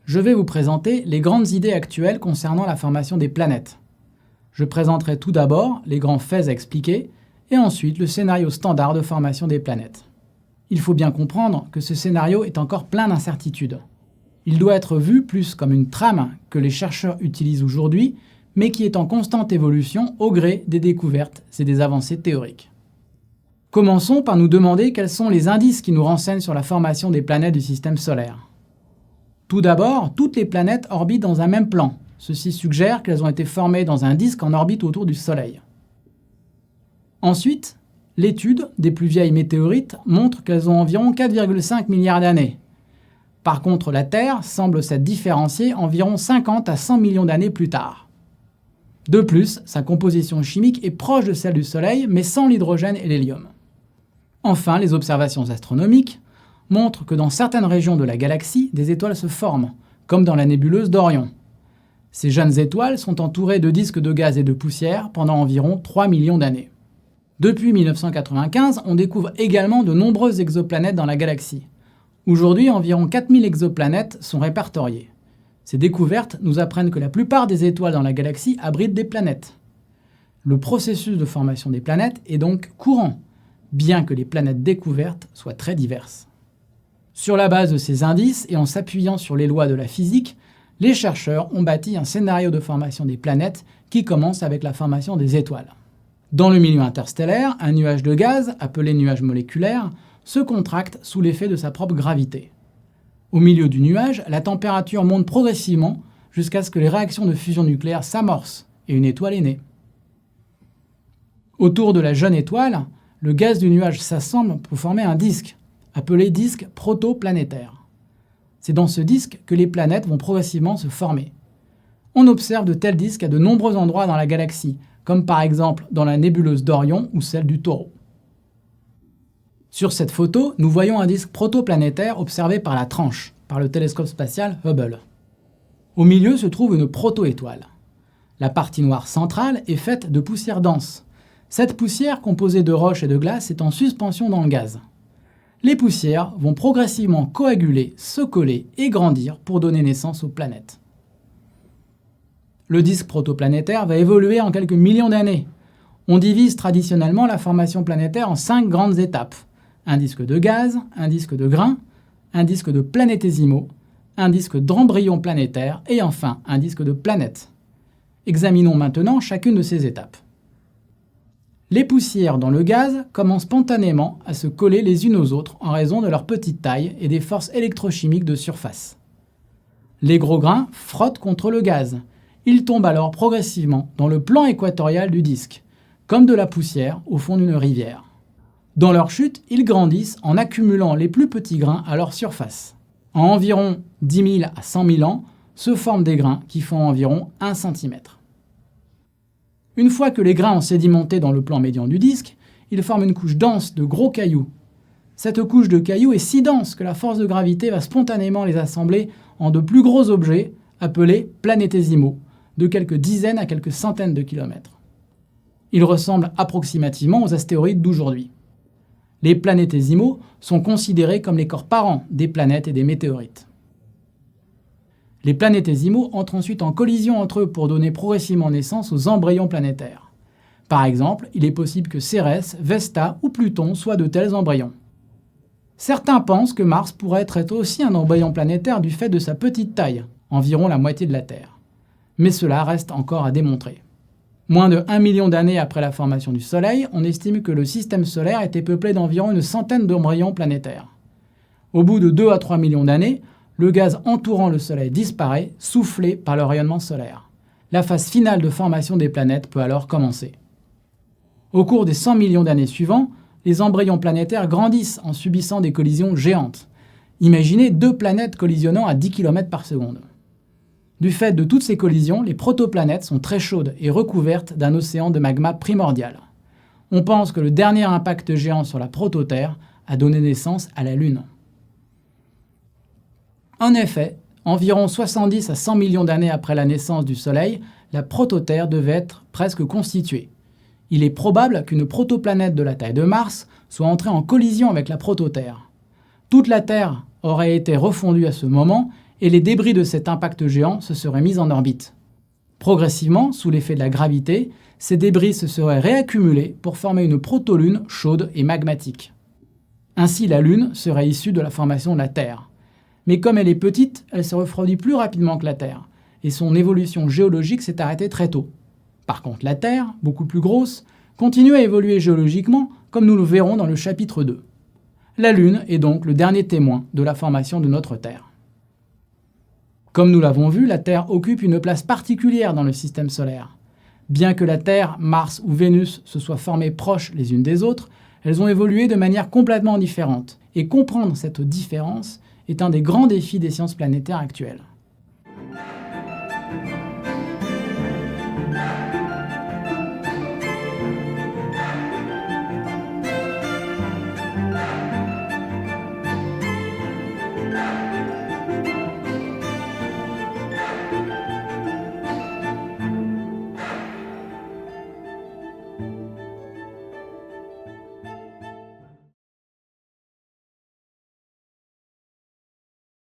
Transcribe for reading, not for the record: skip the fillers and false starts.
je vais vous présenter les grandes idées actuelles concernant la formation des planètes. Je présenterai tout d'abord les grands faits à expliquer et ensuite le scénario standard de formation des planètes. Il faut bien comprendre que ce scénario est encore plein d'incertitudes. Il doit être vu plus comme une trame que les chercheurs utilisent aujourd'hui, mais qui est en constante évolution au gré des découvertes et des avancées théoriques. Commençons par nous demander quels sont les indices qui nous renseignent sur la formation des planètes du système solaire. Tout d'abord, toutes les planètes orbitent dans un même plan. Ceci suggère qu'elles ont été formées dans un disque en orbite autour du Soleil. Ensuite, l'étude des plus vieilles météorites montre qu'elles ont environ 4,5 milliards d'années. Par contre, la Terre semble s'être différenciée environ 50 à 100 millions d'années plus tard. De plus, sa composition chimique est proche de celle du Soleil, mais sans l'hydrogène et l'hélium. Enfin, les observations astronomiques montrent que dans certaines régions de la galaxie, des étoiles se forment, comme dans la nébuleuse d'Orion. Ces jeunes étoiles sont entourées de disques de gaz et de poussière pendant environ 3 millions d'années. Depuis 1995, on découvre également de nombreuses exoplanètes dans la galaxie. Aujourd'hui, environ 4000 exoplanètes sont répertoriées. Ces découvertes nous apprennent que la plupart des étoiles dans la galaxie abritent des planètes. Le processus de formation des planètes est donc courant, bien que les planètes découvertes soient très diverses. Sur la base de ces indices et en s'appuyant sur les lois de la physique, les chercheurs ont bâti un scénario de formation des planètes qui commence avec la formation des étoiles. Dans le milieu interstellaire, un nuage de gaz, appelé nuage moléculaire, se contracte sous l'effet de sa propre gravité. Au milieu du nuage, la température monte progressivement jusqu'à ce que les réactions de fusion nucléaire s'amorcent et une étoile est née. Autour de la jeune étoile, le gaz du nuage s'assemble pour former un disque, appelé disque protoplanétaire. C'est dans ce disque que les planètes vont progressivement se former. On observe de tels disques à de nombreux endroits dans la galaxie, comme par exemple dans la nébuleuse d'Orion ou celle du Taureau. Sur cette photo, nous voyons un disque protoplanétaire observé par la tranche, par le télescope spatial Hubble. Au milieu se trouve une protoétoile. La partie noire centrale est faite de poussière dense. Cette poussière, composée de roches et de glace, est en suspension dans le gaz. Les poussières vont progressivement coaguler, se coller et grandir pour donner naissance aux planètes. Le disque protoplanétaire va évoluer en quelques millions d'années. On divise traditionnellement la formation planétaire en 5 grandes étapes. Un disque de gaz, un disque de grains, un disque de planétésimaux, un disque d'embryon planétaire et enfin un disque de planète. Examinons maintenant chacune de ces étapes. Les poussières dans le gaz commencent spontanément à se coller les unes aux autres en raison de leur petite taille et des forces électrochimiques de surface. Les gros grains frottent contre le gaz. Ils tombent alors progressivement dans le plan équatorial du disque, comme de la poussière au fond d'une rivière. Dans leur chute, ils grandissent en accumulant les plus petits grains à leur surface. En environ 10 000 à 100 000 ans, se forment des grains qui font environ 1 cm. Une fois que les grains ont sédimenté dans le plan médian du disque, ils forment une couche dense de gros cailloux. Cette couche de cailloux est si dense que la force de gravité va spontanément les assembler en de plus gros objets appelés planétésimaux, de quelques dizaines à quelques centaines de kilomètres. Ils ressemblent approximativement aux astéroïdes d'aujourd'hui. Les planétésimaux sont considérés comme les corps parents des planètes et des météorites. Les planétésimaux entrent ensuite en collision entre eux pour donner progressivement naissance aux embryons planétaires. Par exemple, il est possible que Cérès, Vesta ou Pluton soient de tels embryons. Certains pensent que Mars pourrait être aussi un embryon planétaire du fait de sa petite taille, environ la moitié de la Terre. Mais cela reste encore à démontrer. Moins de 1 million d'années après la formation du Soleil, on estime que le système solaire était peuplé d'environ une centaine d'embryons planétaires. Au bout de 2 à 3 millions d'années, le gaz entourant le Soleil disparaît, soufflé par le rayonnement solaire. La phase finale de formation des planètes peut alors commencer. Au cours des 100 millions d'années suivants, les embryons planétaires grandissent en subissant des collisions géantes. Imaginez 2 planètes collisionnant à 10 km par seconde. Du fait de toutes ces collisions, les protoplanètes sont très chaudes et recouvertes d'un océan de magma primordial. On pense que le dernier impact géant sur la prototerre a donné naissance à la Lune. En effet, environ 70 à 100 millions d'années après la naissance du Soleil, la prototerre devait être presque constituée. Il est probable qu'une protoplanète de la taille de Mars soit entrée en collision avec la prototerre. Toute la Terre aurait été refondue à ce moment et les débris de cet impact géant se seraient mis en orbite. Progressivement, sous l'effet de la gravité, ces débris se seraient réaccumulés pour former une protolune chaude et magmatique. Ainsi, la Lune serait issue de la formation de la Terre. Mais comme elle est petite, elle se refroidit plus rapidement que la Terre, et son évolution géologique s'est arrêtée très tôt. Par contre, la Terre, beaucoup plus grosse, continue à évoluer géologiquement, comme nous le verrons dans le chapitre 2. La Lune est donc le dernier témoin de la formation de notre Terre. Comme nous l'avons vu, la Terre occupe une place particulière dans le système solaire. Bien que la Terre, Mars ou Vénus se soient formées proches les unes des autres, elles ont évolué de manière complètement différente, et comprendre cette différence est un des grands défis des sciences planétaires actuelles.